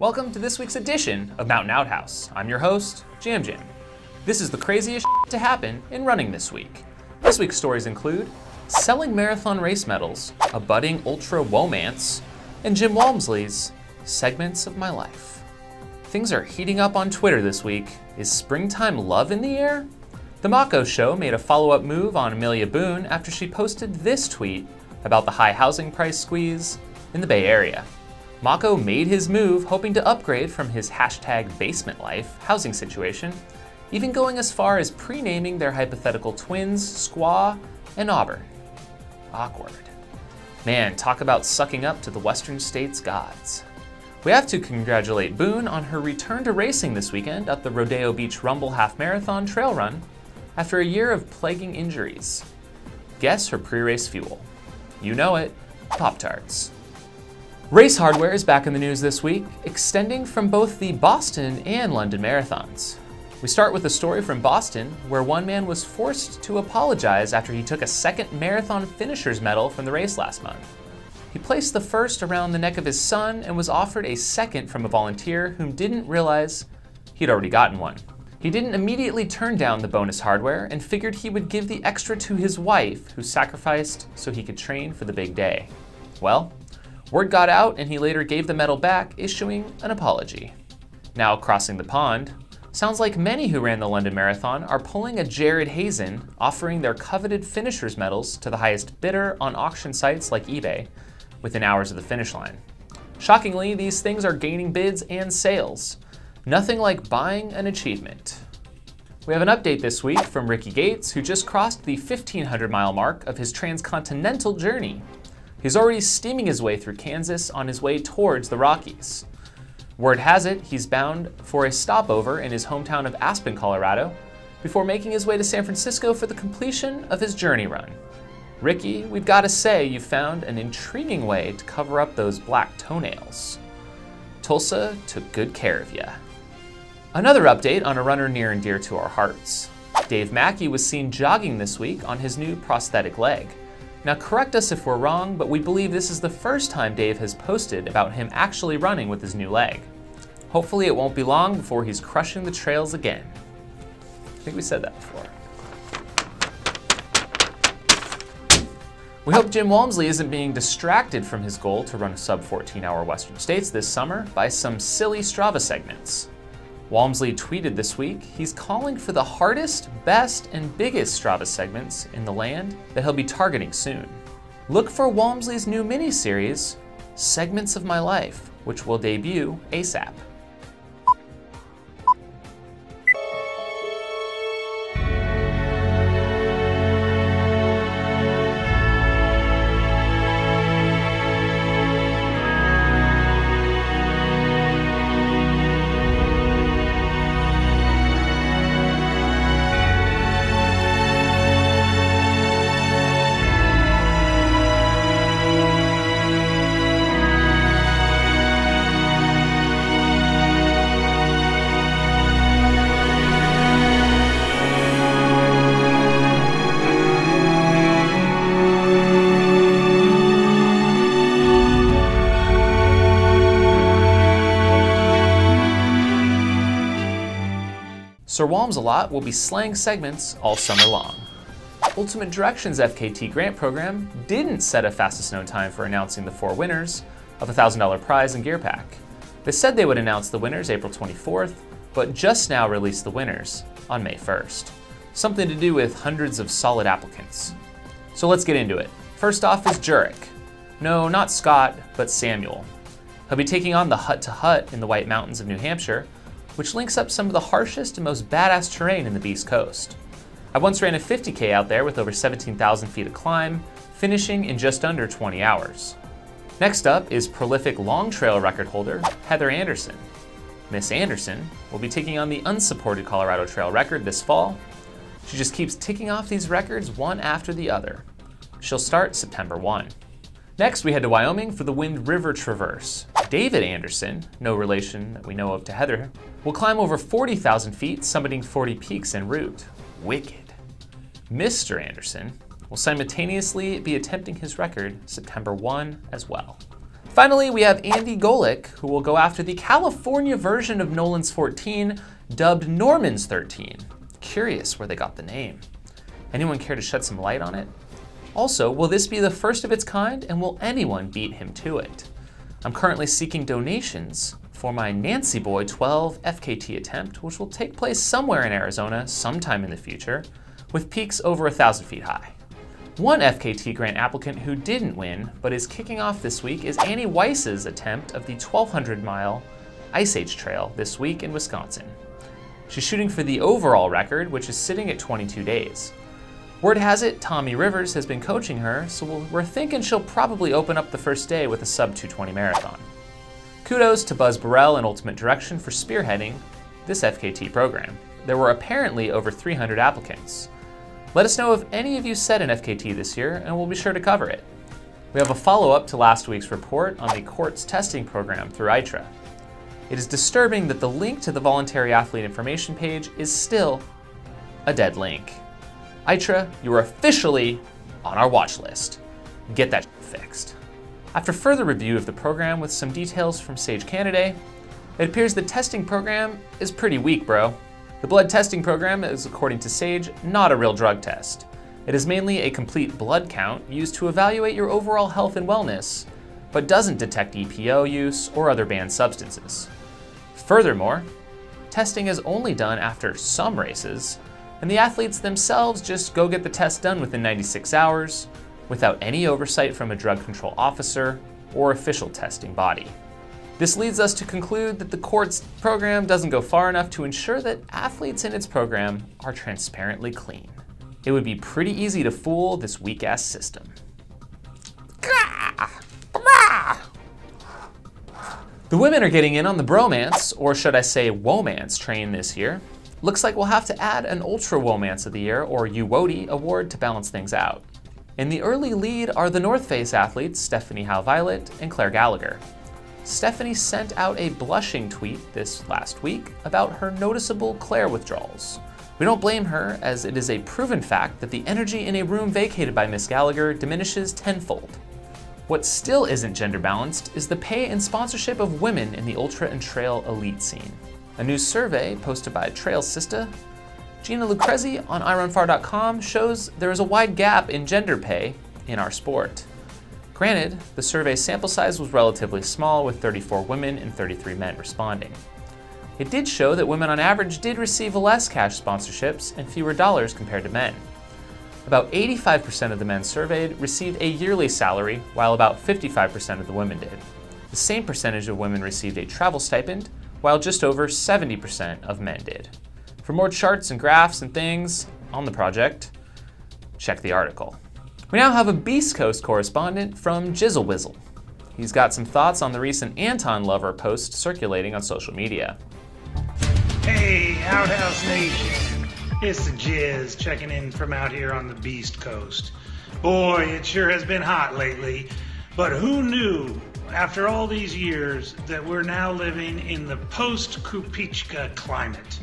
Welcome to this week's edition of Mountain Outhouse. I'm your host, Jam Jam. This is the craziest to happen in running this week. This week's stories include selling marathon race medals, a budding ultra Womance, and Jim Walmsley's segments of my life. Things are heating up on Twitter this week. Is springtime love in the air? The Mackay show made a follow-up move on Amelia Boone after she posted this tweet about the high housing price squeeze in the Bay Area. Mackay made his move hoping to upgrade from his #basement life housing situation, even going as far as pre-naming their hypothetical twins Squaw and Auburn. Awkward. Man, talk about sucking up to the Western States gods. We have to congratulate Boone on her return to racing this weekend at the Rodeo Beach Rumble Half Marathon Trail Run after a year of plaguing injuries. Guess her pre-race fuel. You know it, Pop-Tarts. Race hardware is back in the news this week, extending from both the Boston and London marathons. We start with a story from Boston, where one man was forced to apologize after he took a second marathon finisher's medal from the race last month. He placed the first around the neck of his son and was offered a second from a volunteer whom didn't realize he'd already gotten one. He didn't immediately turn down the bonus hardware and figured he would give the extra to his wife, who sacrificed so he could train for the big day. Well, word got out and he later gave the medal back, issuing an apology. Now crossing the pond, sounds like many who ran the London Marathon are pulling a Jared Hazen, offering their coveted finishers medals to the highest bidder on auction sites like eBay within hours of the finish line. Shockingly, these things are gaining bids and sales. Nothing like buying an achievement. We have an update this week from Rickey Gates, who just crossed the 1,500-mile mark of his transcontinental journey. He's already steaming his way through Kansas on his way towards the Rockies. Word has it he's bound for a stopover in his hometown of Aspen, Colorado, before making his way to San Francisco for the completion of his journey run. Rickey, we've got to say you found an intriguing way to cover up those black toenails. Tulsa took good care of ya. Another update on a runner near and dear to our hearts. Dave Mackey was seen jogging this week on his new prosthetic leg. Now correct us if we're wrong, but we believe this is the first time Dave has posted about him actually running with his new leg. Hopefully it won't be long before he's crushing the trails again. I think we said that before. We hope Jim Walmsley isn't being distracted from his goal to run a sub-14-hour Western States this summer by some silly Strava segments. Walmsley tweeted this week he's calling for the hardest, best, and biggest Strava segments in the land that he'll be targeting soon. Look for Walmsley's new mini-series, Segments of My Life, which will debut ASAP. Sir Walmsley will be slaying segments all summer long. Ultimate Directions FKT grant program didn't set a fastest known time for announcing the 4 winners of a $1,000 prize and gear pack. They said they would announce the winners April 24th, but just now released the winners on May 1st. Something to do with hundreds of solid applicants. So let's get into it. First off is Jurek. No, not Scott, but Samuel. He'll be taking on the Hut to Hut in the White Mountains of New Hampshire, which links up some of the harshest and most badass terrain in the Beast Coast. I once ran a 50K out there with over 17,000 feet of climb, finishing in just under 20 hours. Next up is prolific long trail record holder, Heather Anderson. Miss Anderson will be taking on the unsupported Colorado Trail record this fall. She just keeps ticking off these records one after the other. She'll start September 1. Next, we head to Wyoming for the Wind River Traverse. David Anderson, no relation that we know of to Heather, will climb over 40,000 feet, summiting 40 peaks en route. Wicked. Mr. Anderson will simultaneously be attempting his record September 1 as well. Finally, we have Andy Golic, who will go after the California version of Nolan's 14, dubbed Norman's 13. Curious where they got the name. Anyone care to shed some light on it? Also, will this be the first of its kind, and will anyone beat him to it? I'm currently seeking donations for my Nancy Boy 12 FKT attempt, which will take place somewhere in Arizona sometime in the future, with peaks over 1,000 feet high. One FKT grant applicant who didn't win, but is kicking off this week, is Annie Weiss's attempt of the 1,200-mile Ice Age Trail this week in Wisconsin. She's shooting for the overall record, which is sitting at 22 days. Word has it, Tommy Rivers has been coaching her, so we're thinking she'll probably open up the first day with a sub-220 marathon. Kudos to Buzz Burrell and Ultimate Direction for spearheading this FKT program. There were apparently over 300 applicants. Let us know if any of you set an FKT this year, and we'll be sure to cover it. We have a follow-up to last week's report on the QUARTZ testing program through ITRA. It is disturbing that the link to the voluntary athlete information page is still a dead link. ITRA, you are officially on our watch list. Get that fixed. After further review of the program with some details from Sage Canada, it appears the testing program is pretty weak, bro. The blood testing program is, according to Sage, not a real drug test. It is mainly a complete blood count used to evaluate your overall health and wellness, but doesn't detect EPO use or other banned substances. Furthermore, testing is only done after some races, and the athletes themselves just go get the test done within 96 hours without any oversight from a drug control officer or official testing body. This leads us to conclude that the QUARTZ program doesn't go far enough to ensure that athletes in its program are transparently clean. It would be pretty easy to fool this weak-ass system. The women are getting in on the Bromance, or should I say Womance train this year. Looks like we'll have to add an Ultra Womance of the Year, or Ueli, award to balance things out. In the early lead are the North Face athletes Stephanie Howe-Violet and Claire Gallagher. Stephanie sent out a blushing tweet this last week about her noticeable Claire withdrawals. We don't blame her, as it is a proven fact that the energy in a room vacated by Miss Gallagher diminishes tenfold. What still isn't gender balanced is the pay and sponsorship of women in the ultra and trail elite scene. A new survey posted by Trail Sista, Gina Lucrezi on iRunFar.com shows there is a wide gap in gender pay in our sport. Granted, the survey's sample size was relatively small, with 34 women and 33 men responding. It did show that women on average did receive less cash sponsorships and fewer dollars compared to men. About 85% of the men surveyed received a yearly salary, while about 55% of the women did. The same percentage of women received a travel stipend, while just over 70% of men did. For more charts and graphs and things on the project, check the article. We now have a Beast Coast correspondent from AJWizzle. He's got some thoughts on the recent Anton Lover post circulating on social media. Hey, Outhouse Nation. It's the Jizz checking in from out here on the Beast Coast. Boy, it sure has been hot lately, but who knew after all these years that we're now living in the post-Kupichka climate?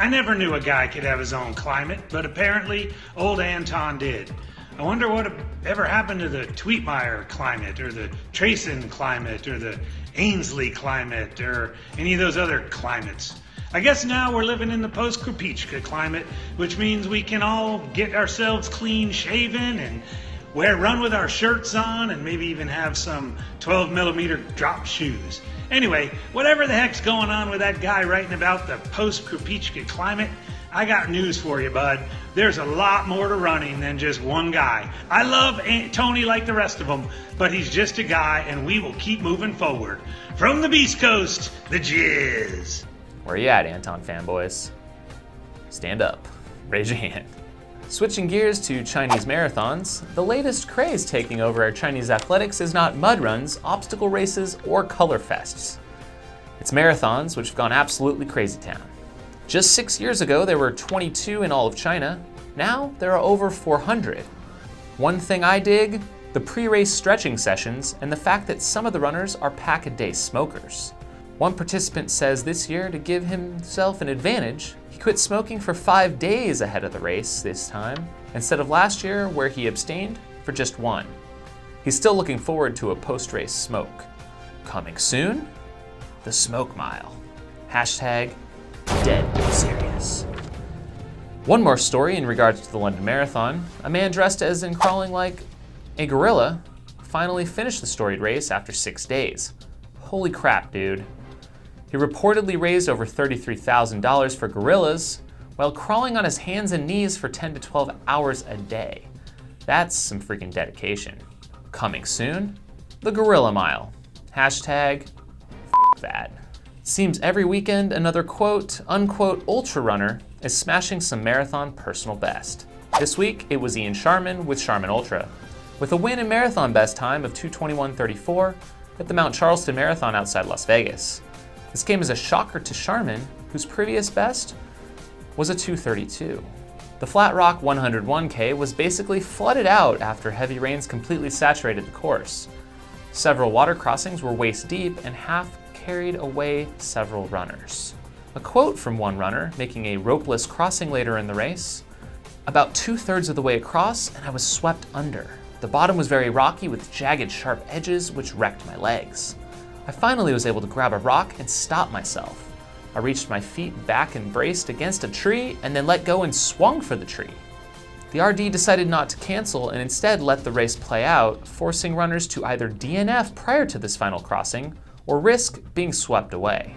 I never knew a guy could have his own climate, but apparently old Anton did. I wonder what ever happened to the Tweetmeyer climate, or the Trayson climate, or the Ainsley climate, or any of those other climates. I guess now we're living in the post-Kupichka climate, which means we can all get ourselves clean shaven and run with our shirts on, and maybe even have some 12mm drop shoes. Anyway, whatever the heck's going on with that guy writing about the post-Kupichka climate, I got news for you, bud. There's a lot more to running than just one guy. I love Tony like the rest of them, but he's just a guy, and we will keep moving forward. From the Beast Coast, the Jizz. Where you at, Anton fanboys? Stand up, raise your hand. Switching gears to Chinese marathons, the latest craze taking over our Chinese athletics is not mud runs, obstacle races, or color fests. It's marathons, which have gone absolutely crazy town. Just 6 years ago, there were 22 in all of China. Now, there are over 400. One thing I dig, the pre-race stretching sessions and the fact that some of the runners are Pakad De Smokers. One participant says this year, to give himself an advantage, he quit smoking for 5 days ahead of the race this time, instead of last year where he abstained for just 1. He's still looking forward to a post-race smoke. Coming soon, the Smoke Mile. Hashtag dead serious. One more story in regards to the London Marathon. A man dressed as and crawling like a gorilla finally finished the storied race after 6 days. Holy crap, dude. He reportedly raised over $33,000 for gorillas while crawling on his hands and knees for 10 to 12 hours a day. That's some freaking dedication. Coming soon, the Gorilla Mile. Hashtag f that. Seems every weekend another quote, unquote ultra runner is smashing some marathon personal best. This week, it was Ian Sharman with Sharman Ultra, with a win in marathon best time of 2:21:34 at the Mount Charleston Marathon outside Las Vegas. This came as a shocker to Sharman, whose previous best was a 2:32. The FlatRock 101K was basically flooded out after heavy rains completely saturated the course. Several water crossings were waist deep and half carried away several runners. A quote from one runner making a ropeless crossing later in the race: "About 2/3 of the way across and I was swept under. The bottom was very rocky with jagged sharp edges which wrecked my legs. I finally was able to grab a rock and stop myself. I reached my feet back and braced against a tree and then let go and swung for the tree." The RD decided not to cancel and instead let the race play out, forcing runners to either DNF prior to this final crossing or risk being swept away.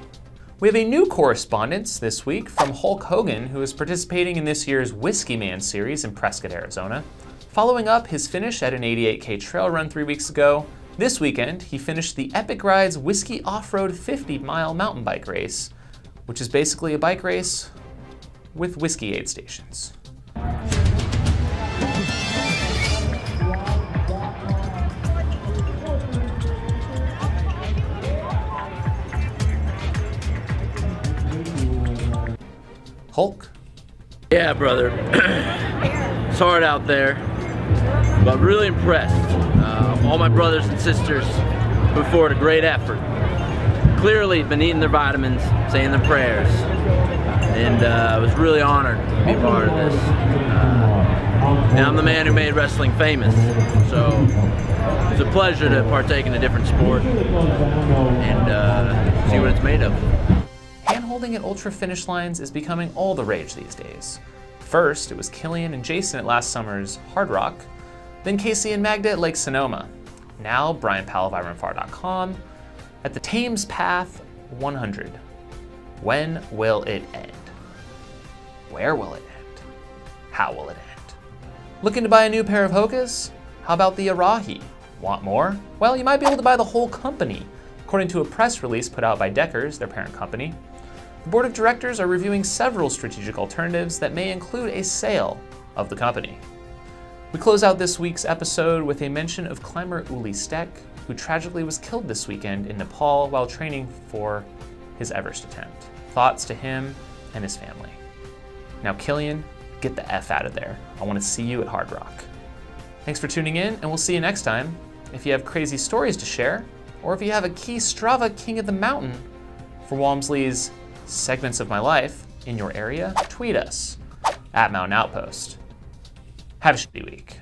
We have a new correspondence this week from Hulk Hogan, who is participating in this year's Whiskey Man series in Prescott, Arizona. Following up his finish at an 88K trail run 3 weeks ago, this weekend he finished the Epic Rides Whiskey Off-Road 50-mile mountain bike race, which is basically a bike race with whiskey aid stations. Hulk? Yeah, brother. It's hard out there, but really impressed. All my brothers and sisters put forward a great effort. Clearly been eating their vitamins, saying their prayers, and I was really honored to be part of this. And I'm the man who made wrestling famous, so it's a pleasure to partake in a different sport and see what it's made of. Hand-holding at ultra finish lines is becoming all the rage these days. First, it was Killian and Jason at last summer's Hard Rock, then Casey and Magda at Lake Sonoma. Now, Brian Powell of IronFar.com at the Thames Path 100. When will it end? Where will it end? How will it end? Looking to buy a new pair of Hokas? How about the Arahi? Want more? Well, you might be able to buy the whole company, according to a press release put out by Deckers, their parent company. The board of directors are reviewing several strategic alternatives that may include a sale of the company. We close out this week's episode with a mention of climber Ueli Steck, who tragically was killed this weekend in Nepal while training for his Everest attempt. Thoughts to him and his family. Now Killian, get the F out of there. I want to see you at Hard Rock. Thanks for tuning in, and we'll see you next time. If you have crazy stories to share, or if you have a key Strava King of the Mountain for Walmsley's Segments of My Life in your area, tweet us at Mountain Outpost. Have a shitty week.